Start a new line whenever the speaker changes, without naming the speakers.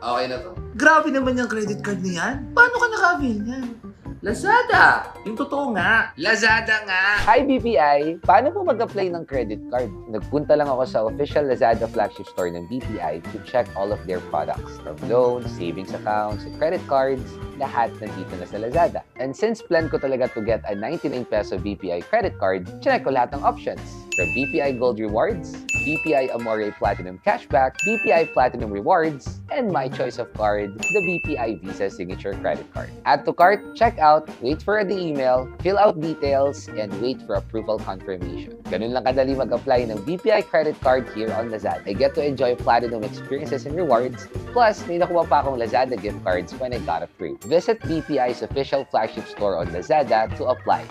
Okay na to.
Grabe naman yung credit card na yan. Paano ka naka-avail niyan?
Lazada! Yung totoo nga. Lazada nga!
Hi BPI! Paano po mag-apply ng credit card? Nagpunta lang ako sa official Lazada flagship store ng BPI to check all of their products. From loans, savings accounts, credit cards, lahat nandito na sa Lazada. And since plan ko talaga to get a 99 peso BPI credit card, check ko lahat ng options. From BPI Gold Rewards, BPI Amore Platinum Cashback, BPI Platinum Rewards, and my choice of card, the BPI Visa Signature Credit Card. Add to cart, check out, wait for the email, fill out details, and wait for approval confirmation. Ganun lang kadali mag-apply ng BPI credit card here on Lazada. I get to enjoy platinum experiences and rewards, plus may nakuha pa akong Lazada gift cards when I got approved. Visit BPI's official flagship store on Lazada to apply.